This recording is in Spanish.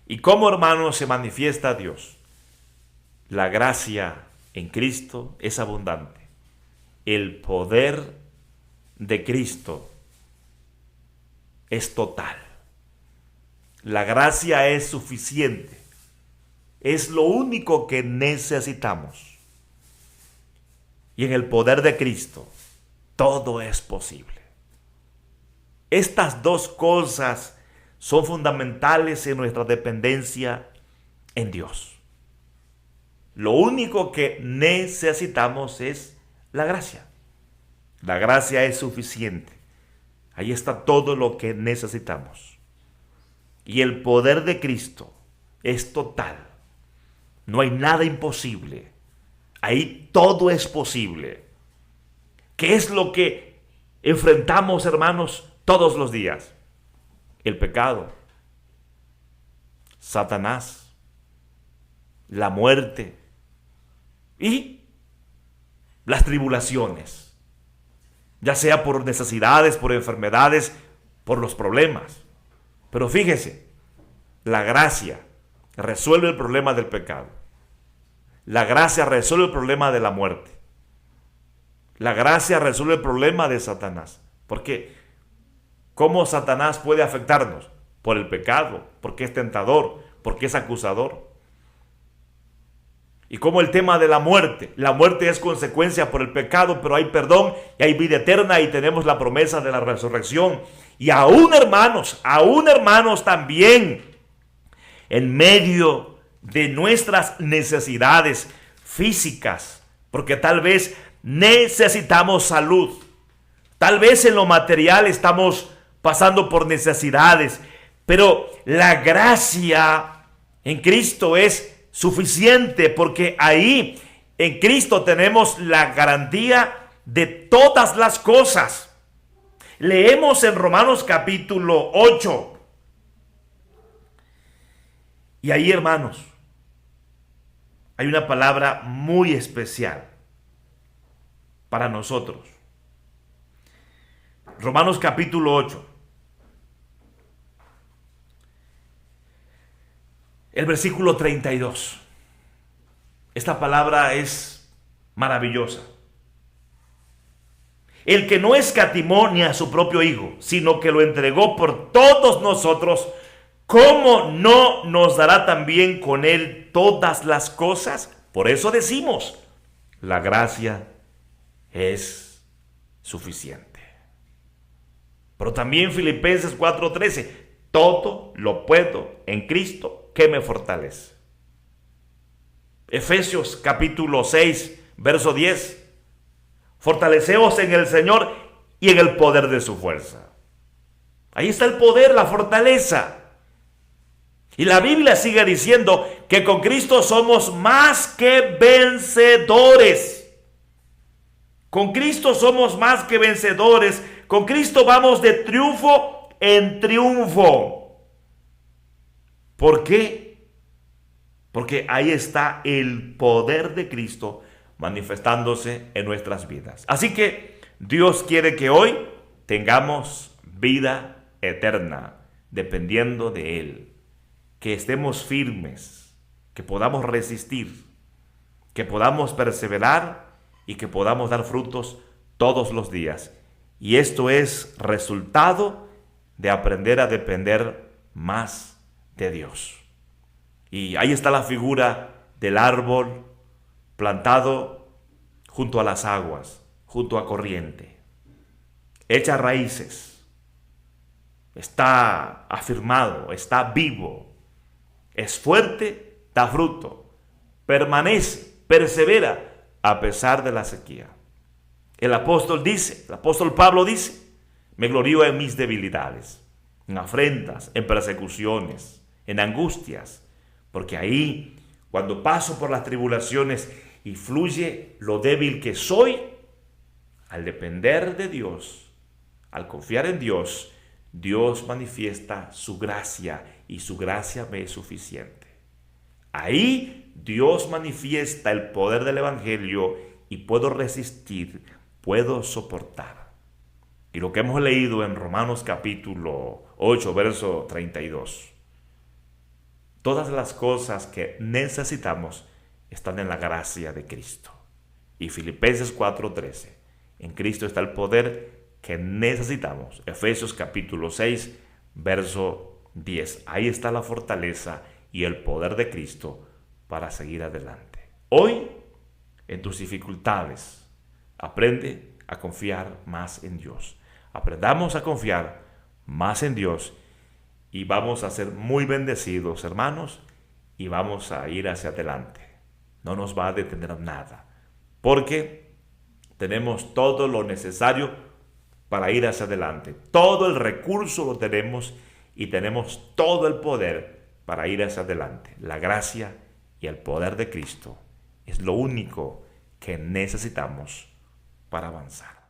¿Y cómo, hermanos, se manifiesta Dios? La gracia en Cristo es abundante. El poder de Cristo es total. La gracia es suficiente. Es lo único que necesitamos. Y en el poder de Cristo, todo es posible. Estas dos cosas son fundamentales en nuestra dependencia en Dios. Lo único que necesitamos es la gracia. La gracia es suficiente. Ahí está todo lo que necesitamos. Y el poder de Cristo es total. No hay nada imposible. Ahí todo es posible. ¿Qué es lo que enfrentamos, hermanos, todos los días? El pecado, Satanás, la muerte y las tribulaciones, ya sea por necesidades, por enfermedades, por los problemas. Pero fíjese, la gracia resuelve el problema del pecado. La gracia resuelve el problema de la muerte. La gracia resuelve el problema de Satanás. ¿Por qué? ¿Cómo Satanás puede afectarnos? Por el pecado, porque es tentador, porque es acusador. Y como el tema de la muerte es consecuencia por el pecado, pero hay perdón y hay vida eterna y tenemos la promesa de la resurrección. Y aún hermanos también, en medio de nuestras necesidades físicas, porque tal vez necesitamos salud, tal vez en lo material estamos pasando por necesidades, pero la gracia en Cristo es suficiente, porque ahí en Cristo tenemos la garantía de todas las cosas. Leemos en Romanos capítulo 8. Y ahí, hermanos, hay una palabra muy especial para nosotros. Romanos capítulo 8. El versículo 32. Esta palabra es maravillosa. El que no escatimó ni a su propio Hijo, sino que lo entregó por todos nosotros, ¿cómo no nos dará también con él todas las cosas? Por eso decimos, la gracia es suficiente. Pero también Filipenses 4:13, todo lo puedo en Cristo que me fortalece. Efesios capítulo 6, verso 10, fortaleceos en el Señor y en el poder de su fuerza. Ahí está el poder, la fortaleza. Y la Biblia sigue diciendo que con Cristo somos más que vencedores. Con Cristo somos más que vencedores. Con Cristo vamos de triunfo en triunfo. ¿Por qué? Porque ahí está el poder de Cristo manifestándose en nuestras vidas. Así que Dios quiere que hoy tengamos vida eterna, dependiendo de Él. Que estemos firmes, que podamos resistir, que podamos perseverar y que podamos dar frutos todos los días. Y esto es resultado de aprender a depender más de Dios. Y ahí está la figura del árbol plantado junto a las aguas, junto a corriente. Echa raíces, está afirmado, está vivo, es fuerte, da fruto, permanece, persevera a pesar de la sequía. El apóstol Pablo dice, me glorío en mis debilidades, en afrentas, en persecuciones, en angustias, porque ahí, cuando paso por las tribulaciones y fluye lo débil que soy, al depender de Dios, al confiar en Dios, Dios manifiesta su gracia y su gracia me es suficiente. Ahí Dios manifiesta el poder del Evangelio y puedo resistir, puedo soportar. Y lo que hemos leído en Romanos capítulo 8, verso 32. Todas las cosas que necesitamos están en la gracia de Cristo. Y Filipenses 4:13. En Cristo está el poder que necesitamos. Efesios capítulo 6, verso 10. Ahí está la fortaleza y el poder de Cristo para seguir adelante. Hoy, en tus dificultades, aprende a confiar más en Dios. Aprendamos a confiar más en Dios y vamos a ser muy bendecidos, hermanos, y vamos a ir hacia adelante. No nos va a detener nada, porque tenemos todo lo necesario para ir hacia adelante. Todo el recurso lo tenemos y tenemos todo el poder para ir hacia adelante. La gracia y el poder de Cristo es lo único que necesitamos para avanzar.